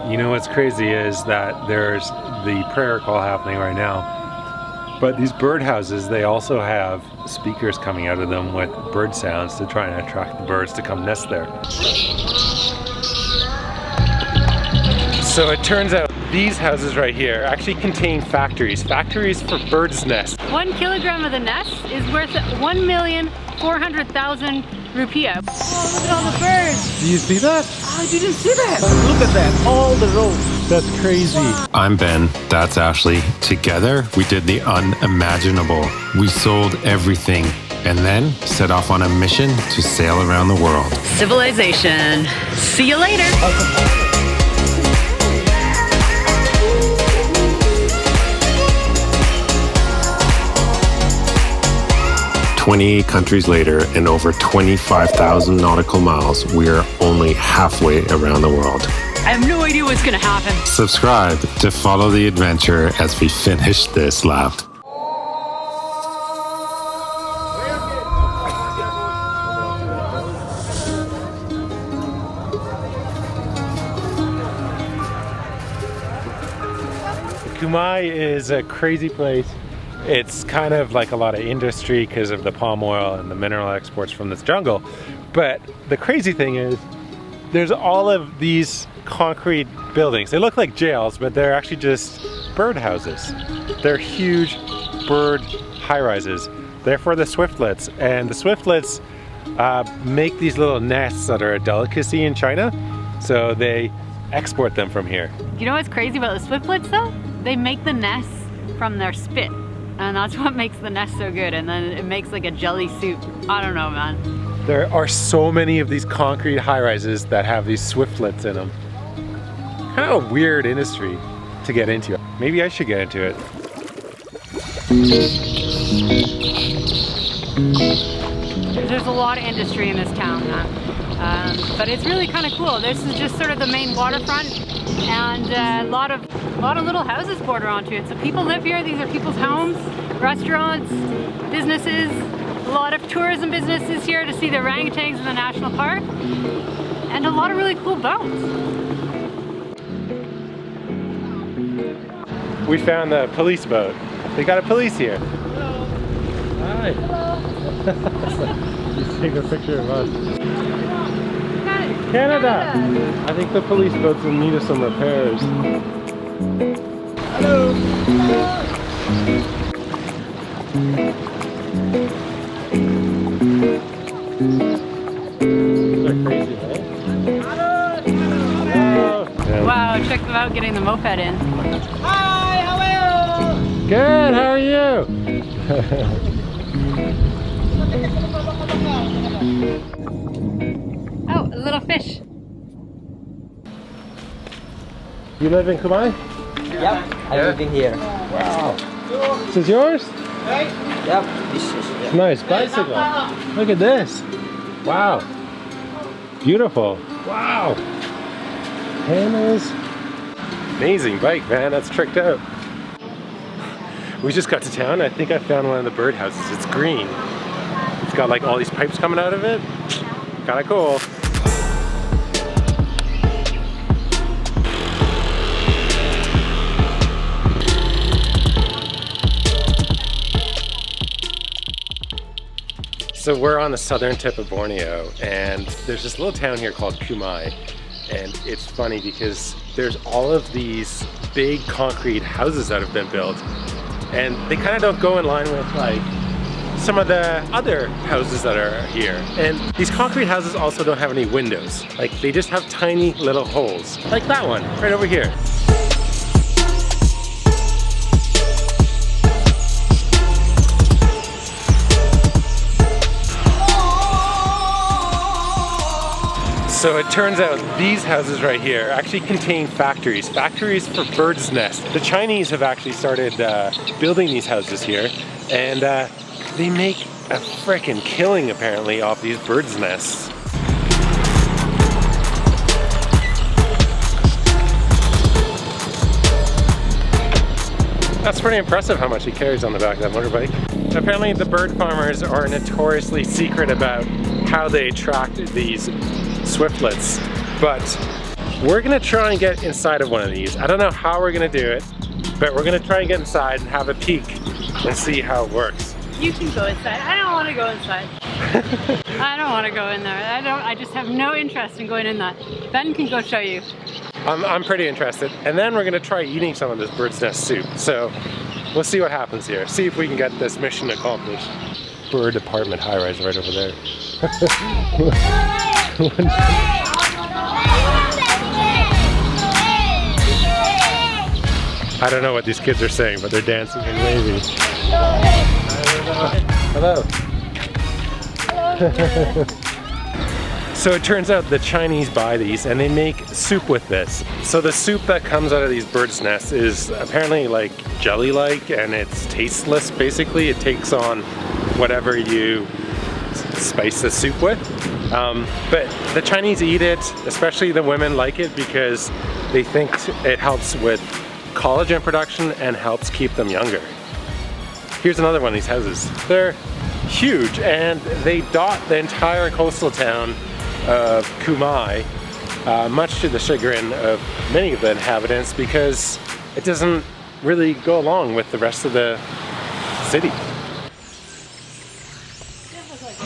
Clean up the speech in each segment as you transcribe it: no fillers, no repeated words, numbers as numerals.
You know what's crazy is that there's the prayer call happening right now, but these birdhouses, they also have speakers coming out of them with bird sounds to try and attract the birds to come nest there. So it turns out these houses right here actually contain factories for birds' nests. 1 kilogram of the nest is worth 1,400,000 rupiah. Oh, look at all the birds. Do you see that? I didn't see that. Look at that, all the road. That's crazy. I'm Ben, that's Ashley. Together, we did the unimaginable. We sold everything and then set off on a mission to sail around the world. Civilization. See you later. 28 countries later and over 25,000 nautical miles, we are only halfway around the world. I have no idea what's gonna happen. Subscribe to follow the adventure as we finish this lap. Kumai is a crazy place. It's kind of like a lot of industry because of the palm oil and the mineral exports from this jungle. But the crazy thing is, there's all of these concrete buildings. They look like jails, but they're actually just birdhouses. They're huge bird high-rises. They're for the swiftlets, and the swiftlets make these little nests that are a delicacy in China, so they export them from here. You know what's crazy about the swiftlets though? They make the nests from their spit. And that's what makes the nest so good, and then it makes like a jelly soup. I don't know, man. There are so many of these concrete high-rises that have these swiftlets in them. Kind of a weird industry to get into. Maybe I should get into it. There's a lot of industry in this town, man. But it's really kind of cool. This is just sort of the main waterfront, and a lot of little houses border onto it. So people live here. These are people's homes, restaurants, businesses. A lot of tourism businesses here to see the orangutans in the national park, and a lot of really cool boats. We found the police boat. They got a police here. Hello. Hi. Hello. He's taking a picture of us. Canada! I think the police boat's in need of some repairs. Hello. These are crazy, right? Hello. Wow, check them out getting the moped in. Hi, how are you? Good, how are you? Oh, a little fish. You live in Kumai? Yep, I'm living here. Wow. This is yours? Yep, this is It's a nice bicycle. Look at this. Wow. Beautiful. Wow. Panels. Amazing bike, man. That's tricked out. We just got to town. I think I found one of the birdhouses. It's green. It's got like all these pipes coming out of it. Kinda cool. So we're on the southern tip of Borneo, and there's this little town here called Kumai, and it's funny because there's all of these big concrete houses that have been built, and they kind of don't go in line with like some of the other houses that are here. And these concrete houses also don't have any windows. Like, they just have tiny little holes, like that one right over here. So it turns out these houses right here actually contain factories for birds' nests. The Chinese have actually started building these houses here, and they make a frickin' killing apparently off these birds' nests. That's pretty impressive how much he carries on the back of that motorbike. Apparently the bird farmers are notoriously secret about how they attract these swiftlets, but We're gonna try and get inside of one of these. I don't know how we're gonna do it, but we're gonna try and get inside and have a peek and see how it works. You can go inside. I don't want to go inside. I don't want to go in there. I just have no interest in going in that. Ben can go show you. I'm pretty interested. And then we're gonna try eating some of this bird's nest soup. So we'll see what happens here. See if we can get this mission accomplished. Bird apartment high-rise right over there. I don't know what these kids are saying, but they're dancing and waving. Hello. So it turns out the Chinese buy these and they make soup with this. So the soup that comes out of these birds' nests is apparently like jelly-like, and it's tasteless basically. It takes on whatever you spice the soup with. But the Chinese eat it, especially the women like it because they think it helps with collagen production and helps keep them younger. Here's another one of these houses. They're huge and they dot the entire coastal town of Kumai, much to the chagrin of many of the inhabitants because it doesn't really go along with the rest of the city.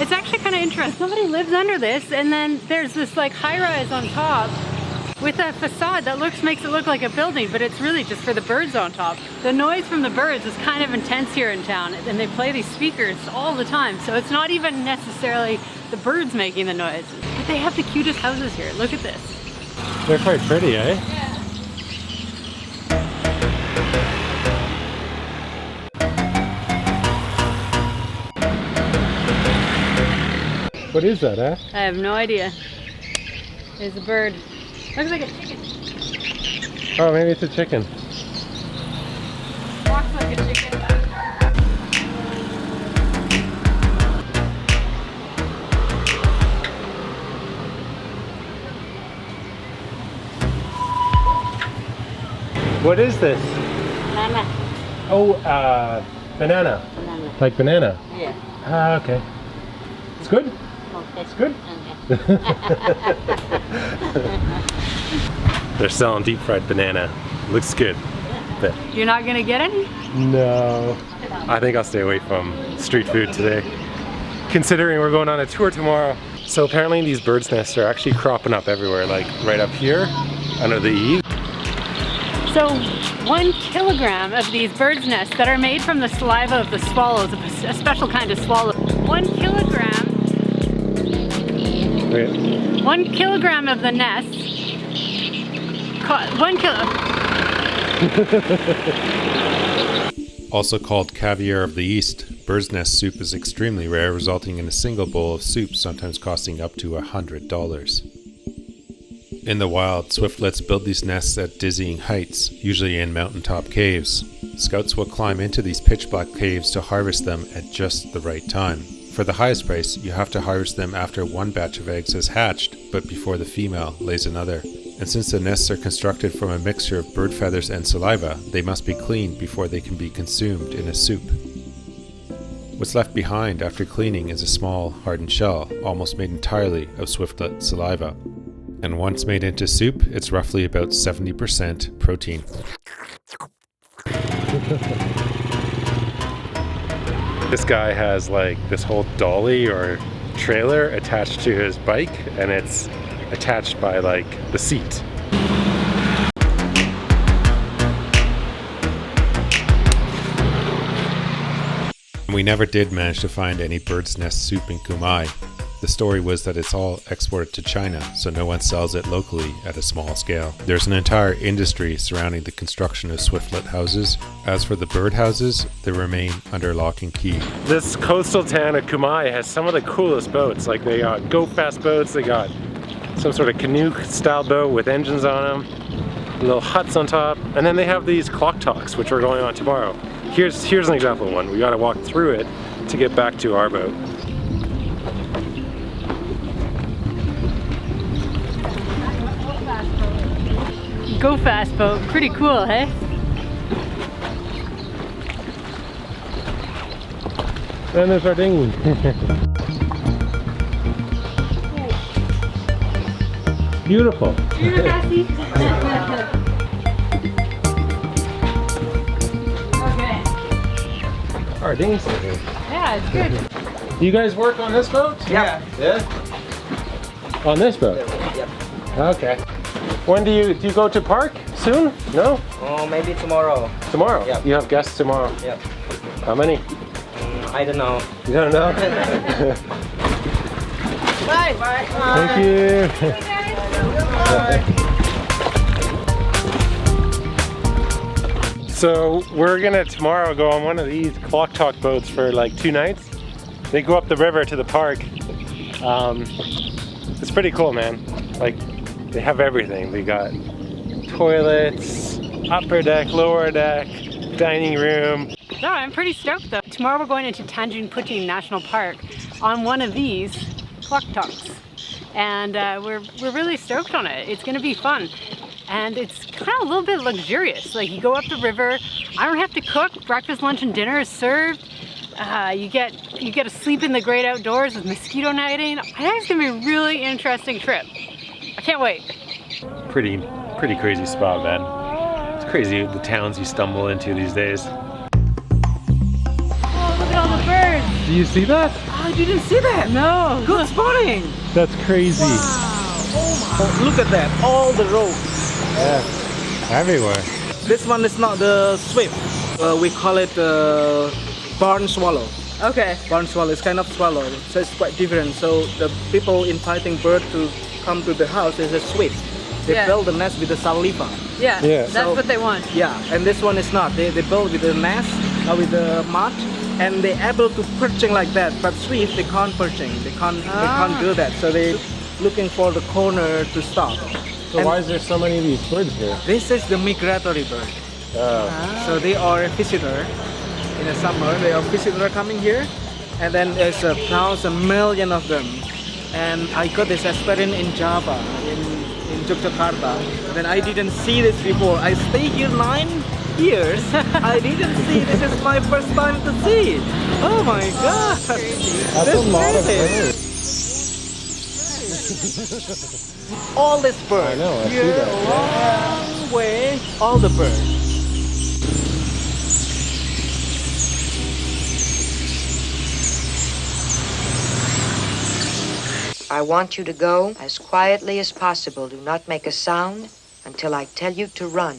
It's actually kind of interesting. Somebody lives under this, and then there's this like high-rise on top with a facade that makes it look like a building, but it's really just for the birds on top. The noise from the birds is kind of intense here in town, and they play these speakers all the time, so it's not even necessarily the birds making the noise. But they have the cutest houses here. Look at this. They're quite pretty, eh? Yeah. What is that, eh? I have no idea. There's a bird. Looks like a chicken. Oh, maybe it's a chicken. Walks like a chicken. What is this? Banana. Oh, banana. Banana. Like banana? Yeah. Ah, okay. It's good? Okay. It's good? They're selling deep fried banana. Looks good. But You're not gonna get any? no. I think I'll stay away from street food today, considering we're going on a tour tomorrow. So apparently these birds' nests are actually cropping up everywhere, like right up here under the eave. So 1 kilogram of these birds' nests that are made from the saliva of the swallows, a special kind of swallow. 1 kilogram. Okay. 1 kilogram of the nest. 1 kilo. Also called caviar of the East, bird's nest soup is extremely rare, resulting in a single bowl of soup sometimes costing up to $100. In the wild, swiftlets build these nests at dizzying heights, usually in mountaintop caves. Scouts will climb into these pitch-black caves to harvest them at just the right time. For the highest price, you have to harvest them after one batch of eggs has hatched, but before the female lays another. And since the nests are constructed from a mixture of bird feathers and saliva, they must be cleaned before they can be consumed in a soup. What's left behind after cleaning is a small, hardened shell, almost made entirely of swiftlet saliva. And once made into soup, it's roughly about 70% protein. This guy has like this whole dolly or trailer attached to his bike, and it's attached by like the seat. We never did manage to find any bird's nest soup in Kumai. The story was that it's all exported to China, so no one sells it locally at a small scale. There's an entire industry surrounding the construction of swiftlet houses. As for the bird houses, they remain under lock and key. This coastal town of Kumai has some of the coolest boats. Like they got go-fast boats, they got some sort of canoe-style boat with engines on them, little huts on top, and then they have these clock talks, which we're going on tomorrow. Here's an example of one. We gotta walk through it to get back to our boat. Go fast boat, pretty cool, hey? And there's our dinghy. Beautiful. Terima kasih. Okay. Our ding's here. Yeah, it's good. You guys work on this boat? Yeah. Yeah? On this boat? Yep. Okay. When do you go to park soon? No? Oh, maybe tomorrow. Tomorrow? Yeah. You have guests tomorrow? Yep. How many? I don't know. You don't know? Bye. Bye. Thank you. So we're gonna tomorrow go on one of these clock talk boats for like 2 nights. They go up the river to the park. It's pretty cool, man. Like, they have everything. They got toilets, upper deck, lower deck, dining room. No, I'm pretty stoked though. Tomorrow we're going into Tanjung Puting National Park on one of these clock talks. And we're really stoked on it. It's gonna be fun. And it's kind of a little bit luxurious. Like, you go up the river, I don't have to cook, breakfast, lunch, and dinner is served. You get to sleep in the great outdoors with mosquito netting. I think it's gonna be a really interesting trip. I can't wait. Pretty crazy spot, man. It's crazy the towns you stumble into these days. Oh, look at all the birds. Do you see that? Oh, you didn't see that? No. Good spotting. That's crazy. Oh, look at that. All the rope. Yeah, everywhere. This one is not the swift. We call it barn swallow. Okay. Barn swallow is kind of swallow, so it's quite different. So the people inviting bird to come to the house is a swift. They Yeah. build the nest with the saliva. Yeah, Yeah. that's So- what they want. Yeah, and this one is not. They build with the nest, with the mud, and they're able to perching like that. But swift, they can't perching. They can't do that. So they looking for the corner to stop. So And why is there so many of these birds here? this is the migratory bird. Oh. So they are a visitor in the summer. They are visitor coming here, and then there's 1,000 million of them. And I got this experience in Java, in Yogyakarta. Then I didn't see this before. I stay here 9 years. I didn't see. This is my first time to see. Oh my god! That's a lot of birds. All this bird. I know, I see Here, that. long way. All the birds. I want you to go as quietly as possible. Do not make a sound until I tell you to run.